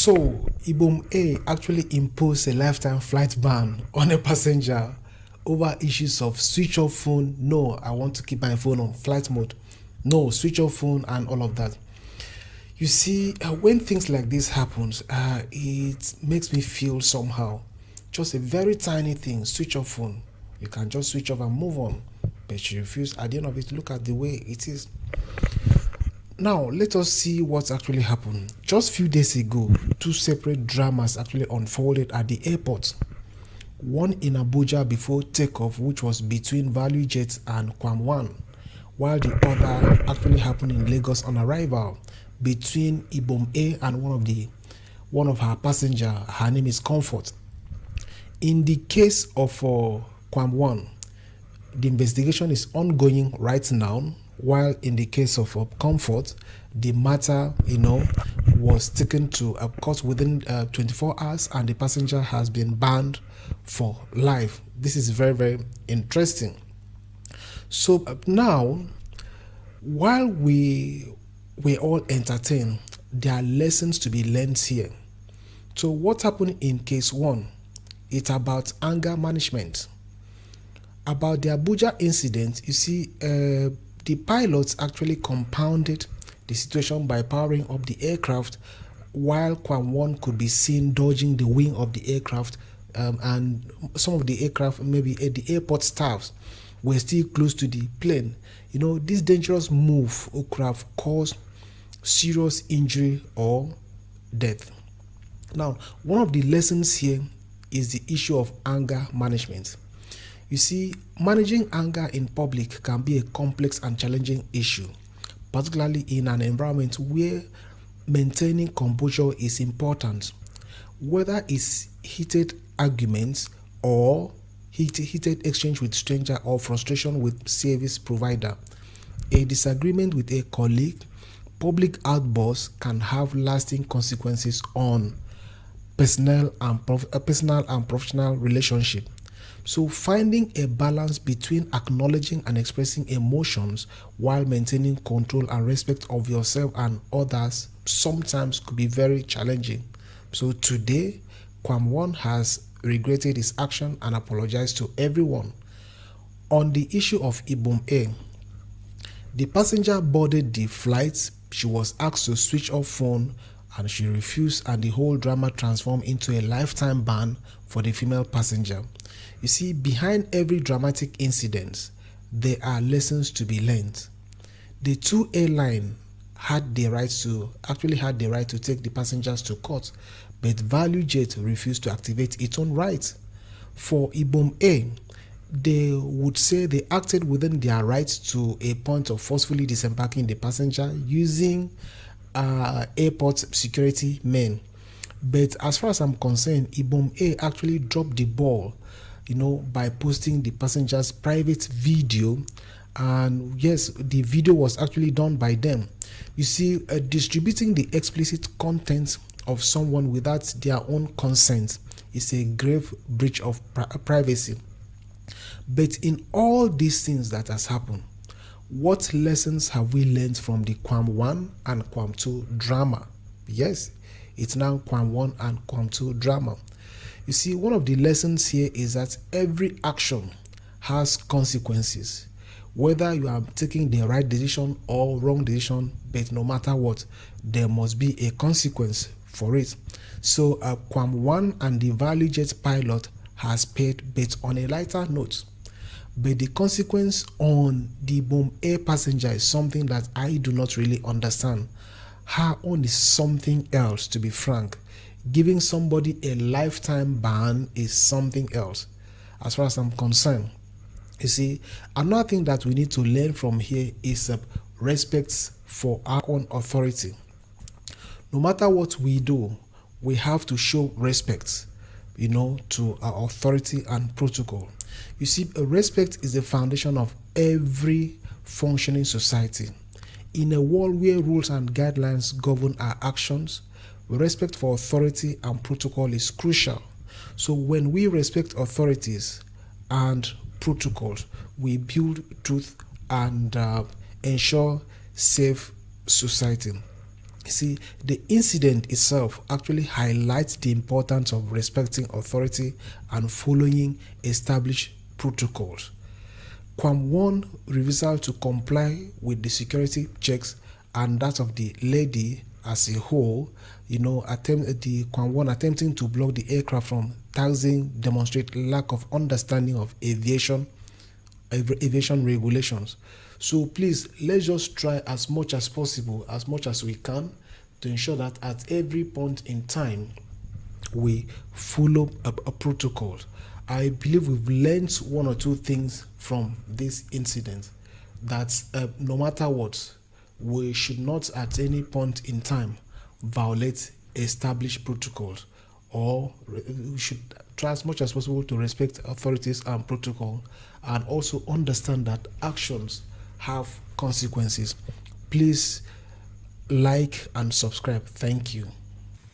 So, Ibom A actually imposed a lifetime flight ban on a passenger over issues of switch off phone. No, I want to keep my phone on flight mode. No, switch off phone and all of that. You see, when things like this happens, it makes me feel somehow. Just a very tiny thing, switch off phone. You can just switch off and move on. But she refused. At the end of it, look at the way it is. Now, let us see what actually happened. Just few days ago, two separate dramas actually unfolded at the airport. One in Abuja before takeoff, which was between Valuejet and KWAM, while the other actually happened in Lagos on arrival between Ibom A and one of her passenger. Her name is Comfort. In the case of KWAM, the investigation is ongoing right now, while in the case of Comfort, the matter, was taken to a court within 24 hours, and the passenger has been banned for life. This is very, very interesting. So now, while we all entertain, there are lessons to be learned here. So what happened in case one? It's about anger management. About the Abuja incident, you see, the pilots actually compounded the situation by powering up the aircraft, while KWAM could be seen dodging the wing of the aircraft, and some of the aircraft, maybe at the airport staffs, were still close to the plane. This dangerous move could have caused serious injury or death. Now, one of the lessons here is the issue of anger management. You see, managing anger in public can be a complex and challenging issue, particularly in an environment where maintaining composure is important. Whether it's heated arguments or heated exchange with stranger or frustration with service provider, a disagreement with a colleague, public outbursts can have lasting consequences on personal and professional relationship. So finding a balance between acknowledging and expressing emotions while maintaining control and respect of yourself and others sometimes could be very challenging. So today, KWAM has regretted his action and apologized to everyone. On the issue of Ibom A, the passenger boarded the flight. She was asked to switch off phone and she refused, and the whole drama transformed into a lifetime ban for the female passenger. You see, behind every dramatic incident, there are lessons to be learned. The two airline had the right to take the passengers to court, but Valuejet refused to activate its own right. For Ibom A, they would say they acted within their rights to a point of forcefully disembarking the passenger using airport security men. But as far as I'm concerned, Ibom A actually dropped the ball, by posting the passenger's private video. And yes, the video was actually done by them. You see, distributing the explicit content of someone without their own consent is a grave breach of privacy. But in all these things that has happened, what lessons have we learned from the KWAM 1 and KWAM 2 drama? Yes, it's now KWAM 1 and KWAM 2 drama. You see, one of the lessons here is that every action has consequences. Whether you are taking the right decision or wrong decision, but no matter what, there must be a consequence for it. So KWAM 1 and the Valuejet pilot has paid, but on a lighter note. But the consequence on the Ibom A passenger is something that I do not really understand. Her own is something else, to be frank. Giving somebody a lifetime ban is something else, as far as I'm concerned. You see, another thing that we need to learn from here is respect for our own authority. No matter what we do, we have to show respect, to our authority and protocol. You see, respect is the foundation of every functioning society. In a world where rules and guidelines govern our actions, respect for authority and protocol is crucial. So when we respect authorities and protocols, we build truth and ensure safe society. See, the incident itself actually highlights the importance of respecting authority and following established protocols. KWAM 1 refusal to comply with the security checks and that of the lady as a whole, the KWAM 1 attempting to block the aircraft from taxiing demonstrate lack of understanding of aviation regulations. So please, let's just try as much as possible, as much as we can, to ensure that at every point in time we follow a protocol. I believe we've learned one or two things from this incident, that no matter what, we should not at any point in time violate established protocols, or we should try as much as possible to respect authorities and protocol, and also understand that actions have consequences. Please like and subscribe. Thank you.